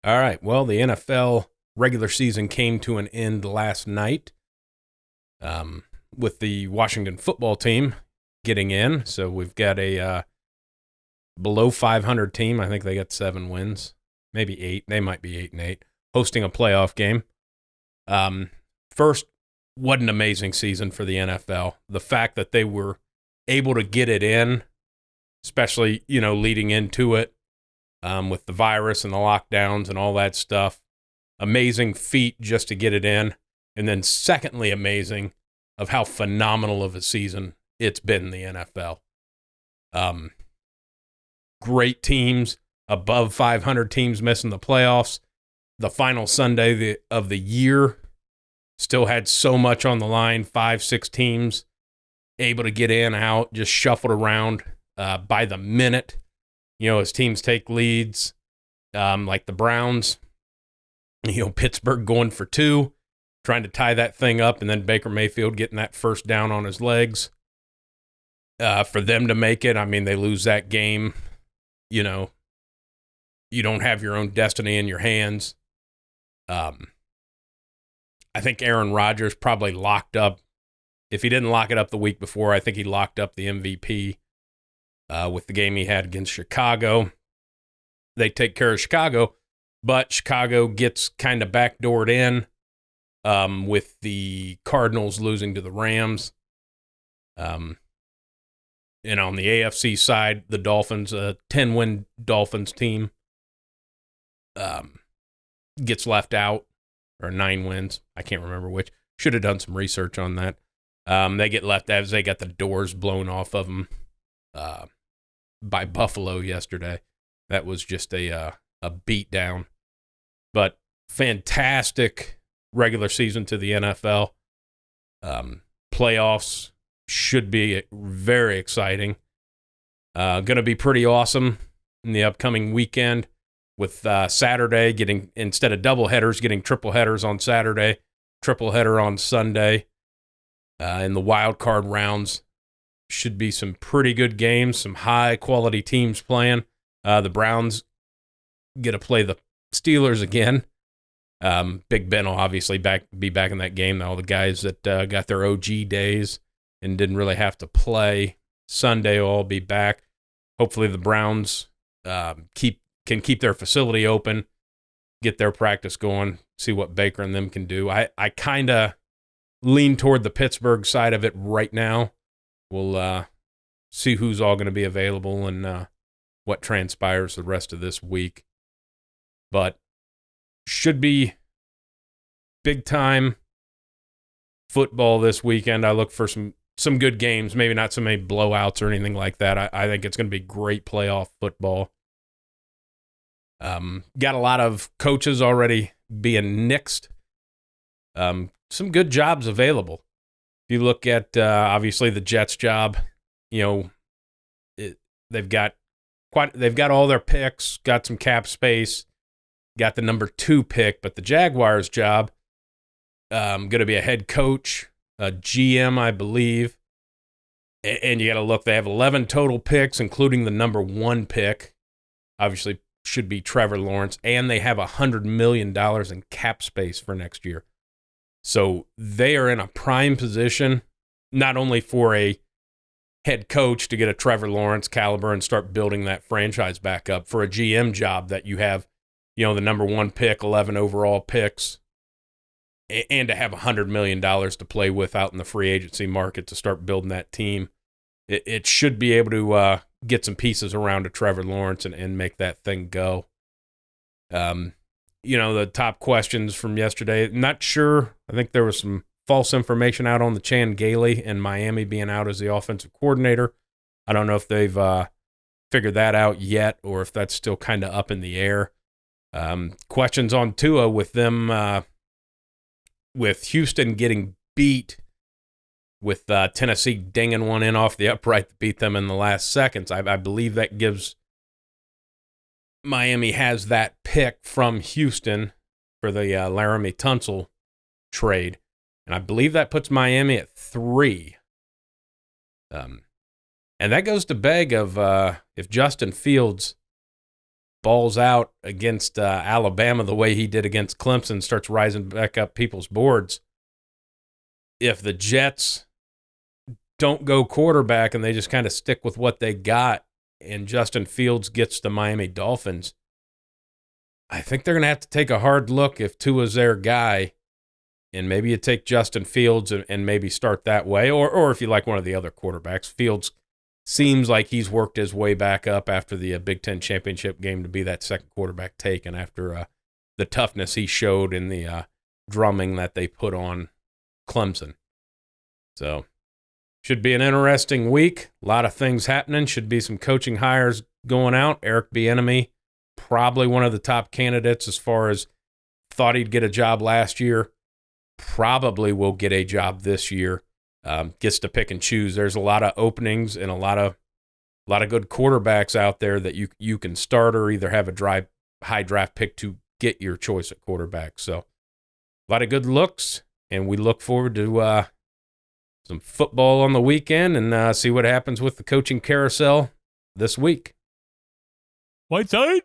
All right. Well, the NFL regular season came to an end last night with the Washington football team getting in. So we've got a below 500 team. I think they got 7 wins, maybe 8. They might be 8-8, hosting a playoff game. First, what an amazing season for the NFL. The fact that they were able to get it in, especially, leading into it with the virus and the lockdowns and all that stuff. Amazing feat just to get it in. And then secondly, amazing of how phenomenal of a season it's been in the NFL. Great teams, above 500 teams missing the playoffs. The final Sunday of the year still had so much on the line, 5-6 teams able to get in, out, just shuffled around by the minute. As teams take leads, like the Browns, Pittsburgh going for 2, trying to tie that thing up, and then Baker Mayfield getting that first down on his legs. For them to make it, they lose that game. You don't have your own destiny in your hands. I think Aaron Rodgers probably locked up. If he didn't lock it up the week before, I think he locked up the MVP with the game he had against Chicago. They take care of Chicago, but Chicago gets kind of backdoored in with the Cardinals losing to the Rams. And on the AFC side, the Dolphins, a 10-win Dolphins team, gets left out, or 9 wins. I can't remember which. Should have done some research on that. They get left as they got the doors blown off of them by Buffalo yesterday. That was just a beat down. But fantastic regular season to the NFL. Playoffs should be very exciting. Going to be pretty awesome in the upcoming weekend with Saturday getting, instead of double headers, getting triple headers on Saturday, triple header on Sunday. In the wild card rounds, should be some pretty good games, some high quality teams playing. The Browns get to play the Steelers again. Big Ben will obviously be back in that game. All the guys that got their OG days and didn't really have to play Sunday will all be back. Hopefully the Browns can keep their facility open, get their practice going, see what Baker and them can do. I kind of lean toward the Pittsburgh side of it right now. We'll see who's all going to be available and what transpires the rest of this week. But should be big time football this weekend. I look for some good games, maybe not so many blowouts or anything like that. I think it's going to be great playoff football. Got a lot of coaches already being nixed. Some good jobs available. If you look at obviously the Jets job, they've got all their picks, got some cap space, got the number 2 pick, but the Jaguars job, going to be a head coach, a GM, I believe. And you got to look, they have 11 total picks, including the number 1 pick. Obviously, should be Trevor Lawrence, and they have $100 million in cap space for next year. So they are in a prime position, not only for a head coach to get a Trevor Lawrence caliber and start building that franchise back up, for a GM job that you have, the number 1 pick, 11 overall picks, and to have $100 million to play with out in the free agency market to start building that team. It should be able to get some pieces around to Trevor Lawrence and make that thing go. The top questions from yesterday, not sure. I think there was some false information out on the Chan Gailey and Miami being out as the offensive coordinator. I don't know if they've figured that out yet or if that's still kind of up in the air. Questions on Tua with them, with Houston getting beat, with Tennessee dinging one in off the upright to beat them in the last seconds. I believe that gives Miami has that pick from Houston for the Laramie Tunsil trade. And I believe that puts Miami at 3. And that goes to beg of if Justin Fields balls out against Alabama the way he did against Clemson, starts rising back up people's boards. If the Jets don't go quarterback and they just kind of stick with what they got and Justin Fields gets the Miami Dolphins, I think they're going to have to take a hard look if Tua's their guy, and maybe you take Justin Fields and maybe start that way, or if you like one of the other quarterbacks. Fields seems like he's worked his way back up after the Big Ten championship game to be that second quarterback taken after the toughness he showed in the drumming that they put on Clemson. So should be an interesting week. A lot of things happening. Should be some coaching hires going out. Eric Bieniemy, probably one of the top candidates as far as thought he'd get a job last year. Probably will get a job this year. Gets to pick and choose. There's a lot of openings and a lot of good quarterbacks out there that you can start or either have a high draft pick to get your choice at quarterback. So a lot of good looks, and we look forward to some football on the weekend and see what happens with the coaching carousel this week. Whiteside?